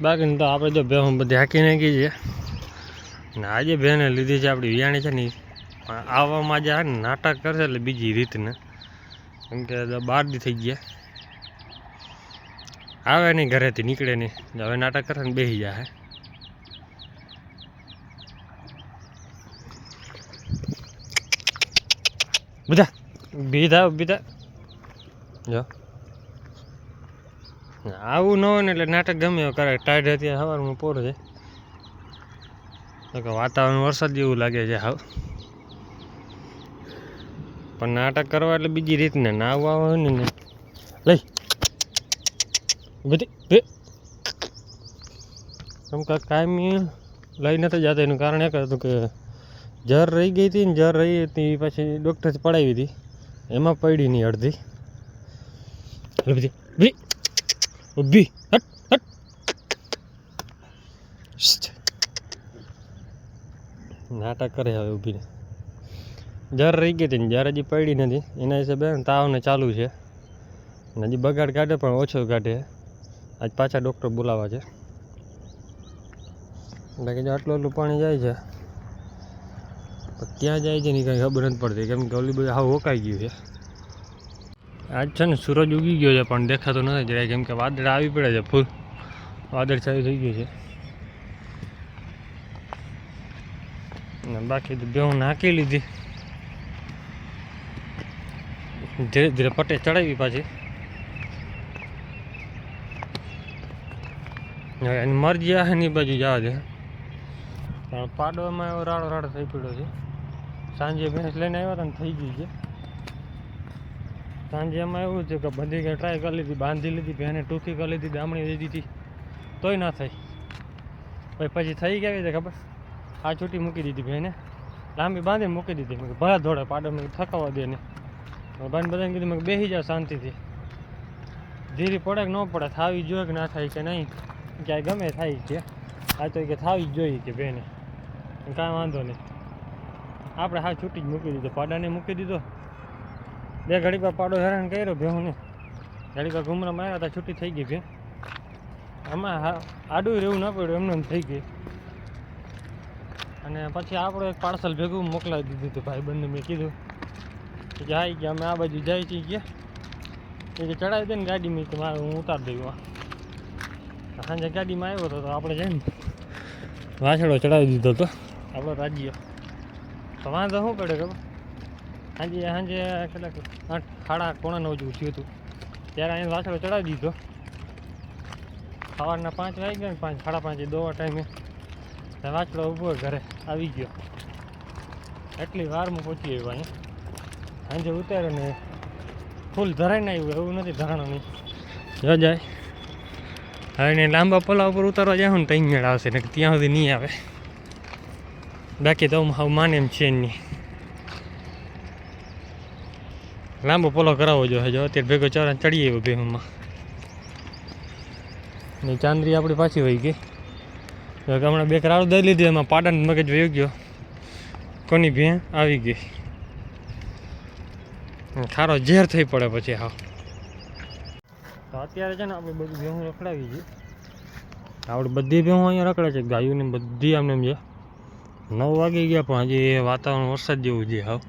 બાકી તો આપણે જો ભેહું બધી હાંકી નાખી છે ને આજે ભેને લીધી છે આપણી વિયાણી છે ને આવવામાં જે ને નાટક કરશે એટલે બીજી રીતને કેમ કે 12 દી થઈ ગયા આવે નહીં ઘરેથી નીકળે નહીં હવે નાટક કરે ને બેસી જાય બધા બીધા જો આવું ન હોય ને એટલે નાટક ગમે એવું કરે ટાઈડ હતી સવારમાં પોર છે તો વાતાવરણ વરસાદ જેવું લાગે છે હાવ પણ નાટક કરવા એટલે બીજી રીતને ના આવવા હોય ને લઈ બધી કેમ કે કાયમી લઈ નથી જતા એનું કારણ એક હતું કે જર રહી ગઈ હતી ને જર રહી હતી પછી ડૉક્ટરથી પડાવી હતી એમાં પડી નહીં અડધી બધી બી ઊભી હટ હટ નાટક કરે હવે ઊભીને જર રહી ગઈ હતી ને જર હજી પડી નથી એના હિસાબે તાવને ચાલુ છે હજી બગાડ કાઢે પણ ઓછો કાઢે આજ પાછા ડૉક્ટર બોલાવવા છે બાકી જો આટલું પાણી જાય છે પણ ત્યાં જાય છે ને કંઈ ખબર નથી પડતી કેમ કે ઓલી બધી હાવ હોકાઈ ગયું છે આજ છે ને સૂરજ ઉગી ગયો છે પણ દેખાતો નથી જરાય કેમ કે વાદળ આવી પડે છે ફૂલ વાદળ છાયું થઈ ગયું છે ને બાકી તો બેહું નાખી લીધી ધીરે ધીરે પટ્ટે ચડાવી પાછી એની મરજી આવે ને એ બાજુ જવા દે પણ પાડવામાં એવો રાડો થઈ પડ્યો છે સાંજે ભેંસ લઈને આવ્યા હતા ને થઈ ગઈ છે સાંજે એમાં એવું છે કે બધી કંઈ ટ્રાય કરી લીધી બાંધી લીધી ભેને ટૂંકી કરી લીધી દામણી દઈ દીધી તોય ના થઈ પછી થઈ કેવી છે ખબર આ છૂટી મૂકી દીધી ભેને લાંબી બાંધીને મૂકી દીધી મેં ભરા ધોળે પાડો મેં થકાવા દે ને ભાઈને બધાને કીધું મેં બેસી જાઓ શાંતિથી ધીરી પડે કે ન પડે થાવી જોઈએ કે ના થાય કે નહીં ક્યાંય ગમે થાય કે આ તો કે થાવી જ જોઈએ કે બેને કાંઈ વાંધો નહીં આપણે હા છૂટી જ મૂકી દીધો પાડાને મૂકી દીધો બે ઘડી પર પાડો હેરાન કર્યો ભેહુંને ઘડી પર ઘૂમરા માર્યા હતા છૂટી થઈ ગઈ ભે આમાં આડું રહેવું ના પડ્યું એમને થઈ ગઈ અને પછી આપણું એક પાર્સલ ભેગું મોકલાવી દીધું હતું ભાઈબંધને મેં કીધું કે હા કે અમે આ બાજુ જાય છીએ ગયા કે ચડાવી દે ને ગાડીમાં કે મારે હું ઉતારી દઉં સાંજે ગાડીમાં આવ્યો હતો તો આપણે જઈને વાછડો ચડાવી દીધો હતો આપણો રાજ્ય તો વાંધો શું પડે ખબર સાંજે કેટલાક 8:30-9 જેવું થયું હતું ત્યારે અહીંયા વાછડો ચડાવી દીધો સવારના 5 વાગી ગયા ને 5-5:30 દોવા ટાઈમે વાછડો ઊભો ઘરે આવી ગયો એટલી વારમાં પહોંચી આવ્યો અહીંયા સાંજે ઉતાર્યો ને ફૂલ ધરાઈને આવ્યું એવું નથી ધરાણો નહીં જો જાય હવે એને લાંબા પલા ઉપર ઉતારવા જાઉં ને ત્યાં મેળ આવશે ને ત્યાં સુધી નહીં આવે બાકી તો હાવ માને એમ છે નહીં લાંબો પોલો કરાવવો જોઈએ જો અત્યારે ભેગો ચારા ચડી આવ્યો ભેહુંમાં ને ચાંદરી આપણી પાછી વહી ગઈ હમણાં બે કરાવ દઈ લીધી એમાં પાડાને મગજ વહી ગયો કોની ભે આવી ગઈ ખારો ઝેર થઈ પડે પછી હા તો અત્યારે છે ને આપણે બધી ભેહું રખડાવી છે આપણે બધી ભેહું અહીંયા રખડે છે ગાયોને બધી આમને એમ છે 9 વાગી ગયા પણ હજી વાતાવરણ વરસાદ જેવું છે હાવ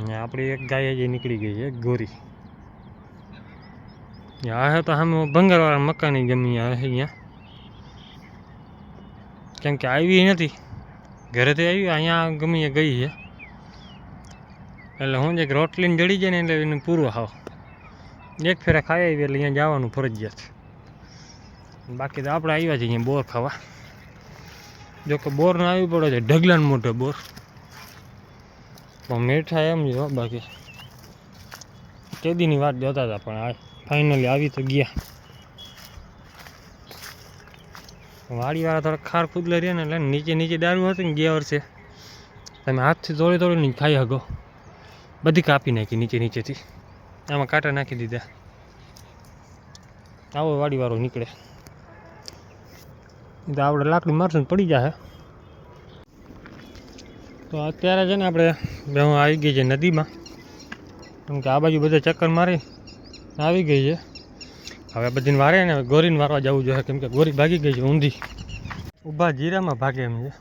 ને આપણી એક ગાય હજી નીકળી ગઈ છે ગોરી આ તો સામે ભંગારવાળા મકાની ગમી આવે છે અહીંયા કેમ કે આવી નથી ઘરેથી આવી અહીંયા ગમી ગઈ છે એટલે હું જે રોટલીને જડી જાય ને એટલે એને પૂરું હાવ એક ફેરા ખાઈ આવી એટલે અહીંયા જવાનું ફરજિયાત બાકી તો આપણે આવ્યા છીએ અહીંયા બોર ખાવા જો કે બોર ને આવી પડે છે ઢગલાને મોટો બોર પણ મીઠા એમ જો બાકી કેદીની વાત જોતા હતા પણ આ ફાઇનલી આવી તો ગયા વાડીવાળા થોડા ખાર ખુદલા રહ્યા ને એટલે નીચે દારૂ હતી ને ગયા વર્ષે તમે હાથથી થોડી નહીં ખાઈ શકો બધી કાપી નાખી નીચેથી આમાં કાંટા નાખી દીધા આવો વાડીવાળો નીકળે તો આપણે લાકડી મારશું પડી જાય તો અત્યારે છે ને આપણે ભેહું આવી ગઈ છે નદીમાં કેમ કે આ બાજુ બધા ચક્કર મારી આવી ગઈ છે હવે બધીને વારે ને ગોરીને વારવા જવું જોઈએ, કેમ કે ગોરી ભાગી ગઈ છે ઊંધી. ઊભા જીરામાં ભાગે એમ છે.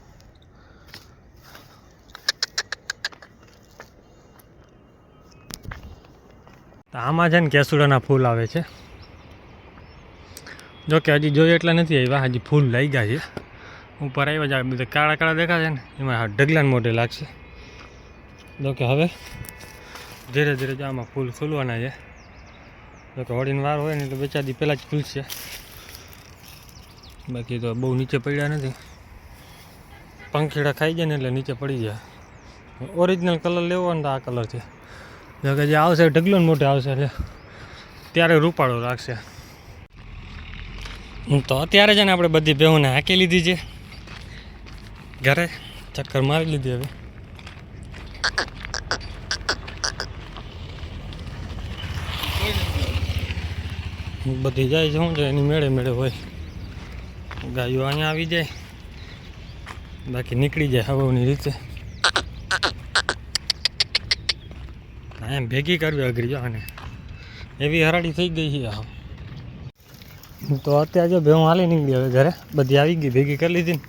આમાં છે ને કેસુડાના ફૂલ આવે છે. જો કે હજી જોઈએ એટલા નથી આવ્યા, હજી ફૂલ લઈ ગયા છે. ઉપર આવ્યા જાય બધા કાળા કાળા દેખાશે ને, એમાં ઢગલાને મોઢે લાગશે. જો કે હવે ધીરે ધીરે જ આમાં ફૂલ ખુલવાના છે. જો કે હોળીનો વાર હોય ને એટલે બેચાદી પહેલાં જ ખુલશે, બાકી તો બહુ નીચે પડ્યા નથી. પંખીડા ખાઈ જાય ને એટલે નીચે પડી જાય. ઓરિજિનલ કલર લેવો હોય ને તો આ કલર છે. જો કે જે આવશે ઢગલો મોટે આવશે એટલે ત્યારે રૂપાળો રાખશે. તો અત્યારે છે ને આપણે બધી ભેહુંને હાંકી લીધી છે, ઘરે ચક્કર મારી લીધી. હવે બધી જાય છે, શું છે એની મેળે મેળે હોય. ગાયો અહીંયા આવી જાય, બાકી નીકળી જાય હવાની રીતે. એમ ભેગી કરવી અઘરી જો આને, એવી હરાડી થઈ ગઈ છે. તો અત્યારે જો ભેહું હાલી નીકળી હવે ઘરે, બધી આવી ગઈ ભેગી કરી લીધી ને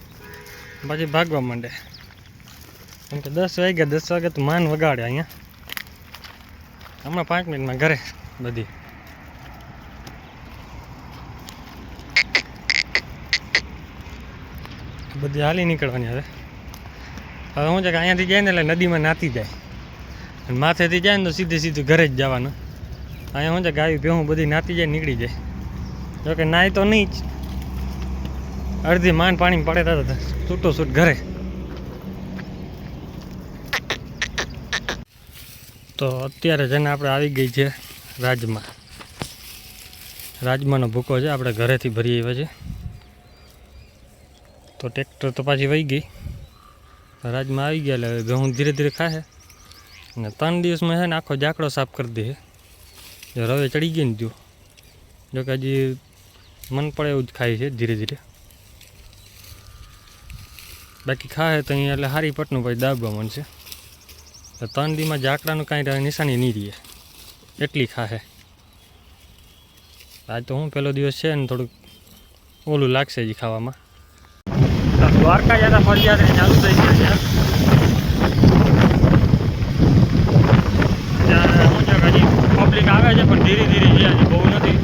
પછી ભાગવા માંડે. કેમ કે 10 વાગ્યા, 10 વાગે તો માન વગાડે અહીંયા. હમણાં 5 મિનિટમાં ઘરે બધી. બધી હાલી નીકળવાની હવે. હવે શું છે કે અહીંયાથી જાય ને એટલે નદીમાં નાતી જાય, અને માથેથી જાય ને તો સીધે સીધું ઘરે જ જવાનું. અહીંયા શું છે ગાયું ભેહું બધી નાતી જાય નીકળી જાય. જોકે નાય તો નહીં જ, અડધી માન પાણી પડે તો છૂટો છૂટ ઘરે. તો અત્યારે છે ને આપણે આવી ગઈ છે રાજમાં. રાજમાનો ભૂકો છે, આપણે ઘરેથી ભરી આવ્યા છે. તો ટ્રેક્ટર તો પાછી વહી ગઈ, રાજમાં આવી ગયા એટલે ઘઉં ધીરે ધીરે ખાશે. અને 3 દિવસમાં છે ને આખો જાકડો સાફ કરી દે. જો રવે ચડી ગઈ ને જો કે હજી મન પડે એવું જ ખાય છે ધીરે ધીરે. બાકી ખાય તો અહીંયા એટલે હારી પટનું પછી દાબવા મળશે. તો 3 દીમાં જાકડાનું કાંઈ નિશાની નહીં રહે, એટલી ખાહે. આજ તો હું પહેલો દિવસ છે ને થોડુંક ઓલું લાગશે જ ખાવામાં. દ્વારકા જતા ફરિયાદ ચાલુ થઈ ગયા છે. શું છે કે હજી પબ્લિક આવે છે પણ ધીરે ધીરે છે, હજી બહુ નથી.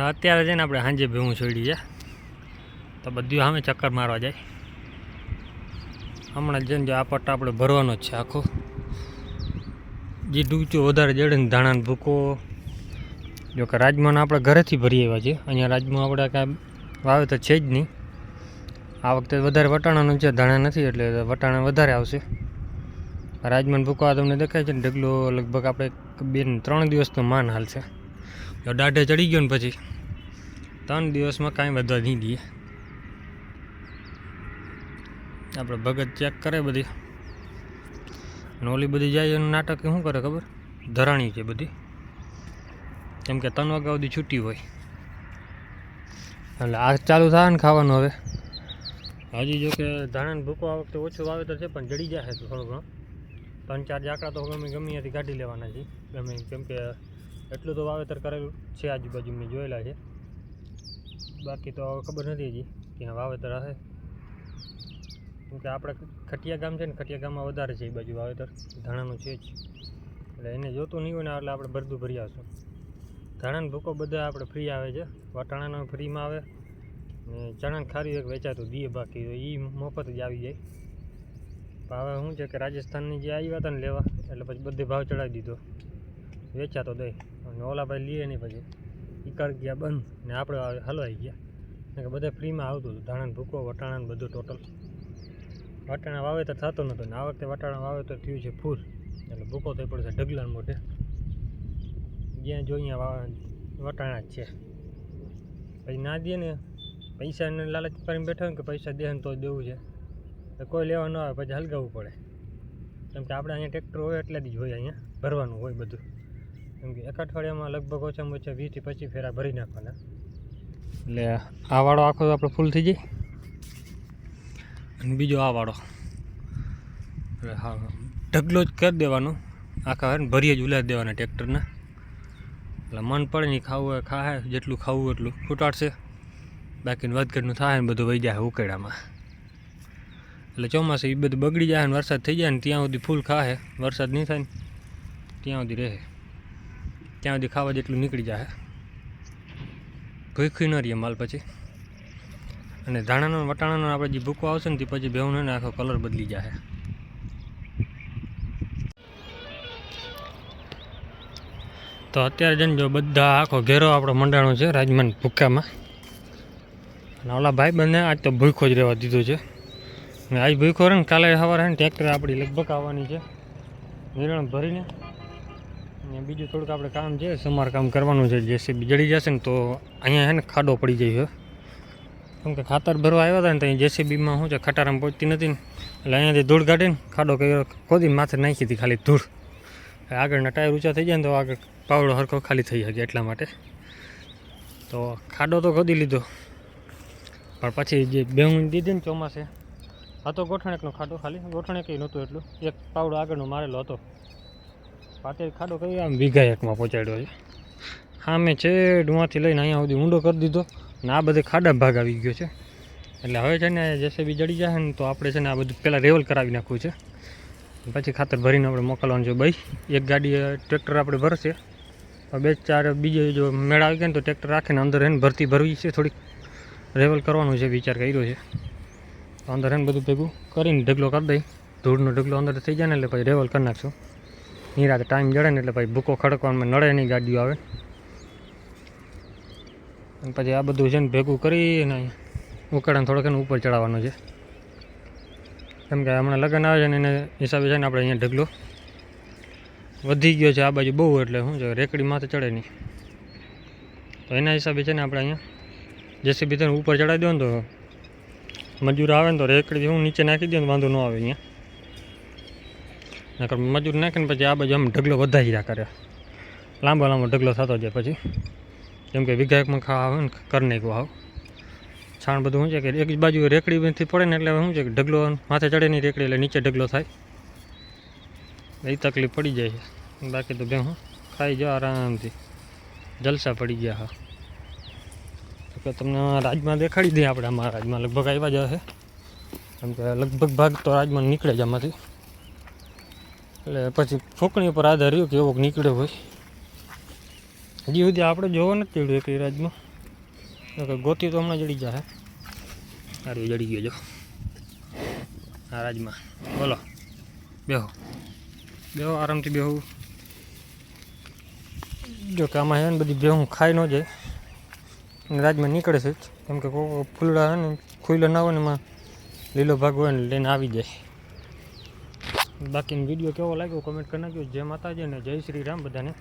અત્યારે છે ને આપણે સાંજે ભેહું છોડી છે, તો બધું સામે ચક્કર મારવા જાય. હમણાં જ જો આ પટ્ટા આપણે ભરવાનો જ છે આખો. જે ડૂચો વધારે જડે ને ધાણાનો ભૂકો. જો કે રાજમાનો આપણે ઘરેથી ભરી આવ્યા છે. અહીંયા રાજમાં આપણે કાંઈ વાવેતર છે જ નહીં. આ વખતે વધારે વટાણાનું છે, ધાણા નથી એટલે વટાણા વધારે આવશે. રાજમાનો ભૂકો આ તમને દેખાય છે ને ઢગલો, લગભગ આપણે 2-3 દિવસનો માન હાલશે. જો દાઢે ચડી ગયો ને પછી 3 દિવસમાં કાંઈ વધવા નહીં દઈએ. આપણે ભગત ચેક કરે બધી, અને ઓલી બધી જાય એનું નાટક શું કરે ખબર, ધરાણી છે બધી. કેમ કે 3 વાગ્યા સુધી છૂટી હોય એટલે આ ચાલુ થાય ને ખાવાનું. હવે હજી જો કે ધાણાનો ભૂકો આ વખતે ઓછું વાવેતર છે પણ જડી જાય તો થોડું ઘણું. 3-4 જાકડા તો ગમે ત્યાંથી કાઢી લેવાના છે ગમે, કેમ કે એટલું તો વાવેતર કરેલું છે આજુબાજુ મેં જોયેલા છે. બાકી તો ખબર નથી હજી ત્યાં વાવેતર હશે. કેમ કે આપણે ખટિયા ગામ છે ને, ખટિયા ગામમાં વધારે છે એ બાજુ વાવેતર ધાણાનું છે જ, એટલે એને જોતું નહીં હોય ને એટલે આપણે બધું ભરી આવશું. ધાણાનો ભૂકો બધા આપણે ફ્રી આવે છે, વટાણાનો ફ્રીમાં આવે ને ચણાને ખારી એક વેચાતું દઈએ, બાકી એ મફત જ આવી જાય. હવે શું છે કે રાજસ્થાનની જે આવ્યા હતા ને લેવા એટલે પછી બધે ભાવ ચડાવી દીધો, વેચાતો દઈ. અને ઓલા ભાઈ લઈએ નહીં, પછી એ કરી ગયા બંધ ને આપણે હલવાઈ ગયા. કે બધા ફ્રીમાં આવતું હતું ધાણાનો ભૂકો, વટાણાને બધું ટોટલ. વટાણા વાવેતર થતો નહોતો ને આ વખતે વટાણા વાવેતર થયું છે ફૂલ, એટલે ભૂકો થઈ પડશે ઢગલાને મોઢે. જ્યાં જો અહીંયા વટાણા જ છે. પછી ના દે ને પૈસાને લાલચ કરીને બેઠા હોય ને કે પૈસા દે ને તો દેવું છે, તો કોઈ લેવા ન આવે પછી હલગાવવું પડે. કેમ કે આપણે અહીંયા ટ્રેક્ટર હોય એટલે જ હોય, અહીંયા ભરવાનું હોય બધું. કેમ કે એક અઠવાડિયામાં લગભગ ઓછામાં ઓછા 20 થી 25 ફેરા ભરી નાખવાના. એટલે આ વાળો આખો આપણો ફૂલ થઈ જાય અને બીજો આ વાળો એટલે હા ઢગલો જ કરી દેવાનો, આખા હોય ને ભરીએ જ ઉલાડી દેવાના ટ્રેક્ટરના. એટલે મન પડે નહીં ખાવું હોય ખાય, જેટલું ખાવું એટલું ફૂટાડશે, બાકીનું વધઘટનું થાય ને બધું વહી જાય ઉકેડામાં. એટલે ચોમાસું એ બધું બગડી જાય ને વરસાદ થઈ જાય ને ત્યાં સુધી ફૂલ ખાહે, વરસાદ નહીં થાય ને ત્યાં સુધી રહે, ત્યાં સુધી ખાવા જેટલું નીકળી જાય. ભૂખી ન રહીએ માલ પછી. અને ધાણાનો વટાણાનો આપણે જે ભૂકો આવશે ને તે પછી બેવનો ને આખો કલર બદલી જાય. તો અત્યારે જઈને જો બધા આખો ઘેરો આપણો મંડાણો છે રાજમાન ભૂક્કામાં. અને ઓલા ભાઈ બંને આજ તો ભૂખો જ રહેવા દીધો છે. અને આજ ભૂખો રહે ને કાલે સવારે ને ટ્રેક્ટર આપણી લગભગ આવવાની છે નિરણ ભરીને. અને બીજું થોડુંક આપણે કામ છે, સમારકામ કરવાનું છે. જેસીબી જડી જશે ને તો અહીંયા છે ને ખાડો પડી જાય છે. કેમ કે ખાતર ભરવા આવ્યા હતા ને તો અહીં જેસીબીમાં શું છે ખટારામાં પહોંચતી નથી ને, એટલે અહીંયાથી ધૂળ કાઢીને ખાડો કર્યો, ખોદી માથે નાખી હતી ખાલી ધૂળ. આગળના ટાયર ઊંચા થઈ જાય ને તો આગળ પાવડો હરખો ખાલી થઈ શકે એટલા માટે. તો ખાડો તો ખોદી લીધો, પણ પછી જે બેહું દીધી ને ચોમાસે હતો ગોઠણેકનો ખાડો, ખાલી ગોઠણેક નહોતું એટલું, એક પાવડો આગળનો મારેલો હતો. પાતે ખાડો કરી આમ વીઘા એકમાં પહોંચાડ્યો છે. હા મેં છે ડુવાથી લઈને અહીંયા સુધી ઊંડો કરી દીધો ને આ બધે ખાડા ભાગ આવી ગયો છે. એટલે હવે છે ને જેસીબી જડી જાય ને તો આપણે છે ને આ બધું પહેલાં રેવલ કરાવી નાખવું છે, પછી ખાતર ભરીને આપણે મોકલવાનું છે. ભાઈ એક ગાડી ટ્રેક્ટર આપણે ભરશે, 2-4 બીજે જો મેળ આવી ગયા ને તો ટ્રેક્ટર રાખીને અંદર એને ભરતી ભરવી છે, થોડીક રેવલ કરવાનું છે, વિચાર કર્યો છે. તો અંદર એને બધું ભેગું કરીને ઢગલો કરી દઈ, ધૂળનો ઢગલો અંદર થઈ જાય ને એટલે પછી રેવલ કરી નાખશું. નિરાતે ટાઈમ જડે ને એટલે પછી ભૂકો ખડકવામાં નડે નહીં, ગાડીઓ આવે. અને પછી આ બધું છે ને ભેગું કરીને ઉકાળાને થોડોક એને ઉપર ચડાવવાનો છે. કેમ કે હમણાં લગ્ન આવે છે ને એને હિસાબે છે ને આપણે અહીંયા ઢગલો વધી ગયો છે આ બાજુ બહુ, એટલે શું છે રેકડી માથે ચડે નહીં. તો એના હિસાબે છે ને આપણે અહીંયા જેસીબી તેને ઉપર ચડાવી દો ને તો મજૂર આવે ને તો રેકડી હું નીચે નાખી દઉં ને વાંધો ન આવે અહીંયા. નકર મજૂર નાખીને પછી આ બાજુ આમ ઢગલો વધારી રહ્યા કરે, લાંબો લાંબો ઢગલો થતો જાય પછી. કેમ કે વિઘાયકમાં ખાવા આવે ને કરી નાખવું આવ છાણ બધું શું છે કે એક જ બાજુ રેકડીથી પડે ને એટલે શું છે કે ઢગલો માથે ચડે નહીં રેકડી, એટલે નીચે ઢગલો થાય, એ તકલીફ પડી જાય છે. બાકી તો બે હું ખાઈ જાઓ આરામથી, જલસા પડી ગયા. હા તો કે તમને રાજમાં દેખાડી દઈએ આપણે. આમાં રાજમાં લગભગ આવ્યા જ હશે, કેમ કે લગભગ ભાગ તો રાજમાં નીકળે જ આમાંથી. એટલે પછી ફૂંકણી ઉપર આધાર રહ્યો કે એવો નીકળ્યો હોય. હજી સુધી આપણે જોવા નથી ચડ્યું એક રાજમાં, ગોતી તો હમણાં જડી જાય. સારું જડી ગયો જો આ રાજમાં. બોલો બેહો બેહો આરામથી બેહો. જો કે આમાં છે ને બધી બેહું ખાઈ ન જાય અને રાજમાં નીકળે છે જ. કેમ કે ફૂલડા છે ને ખુલ્લા ના હોય ને એમાં લીલો ભાગ હોય ને લઈને આવી જાય. બાકીનો વિડીયો કેવો લાગ્યો કોમેન્ટ કરી નાખ્યો. જય માતાજી અને જય શ્રી રામ બધાને.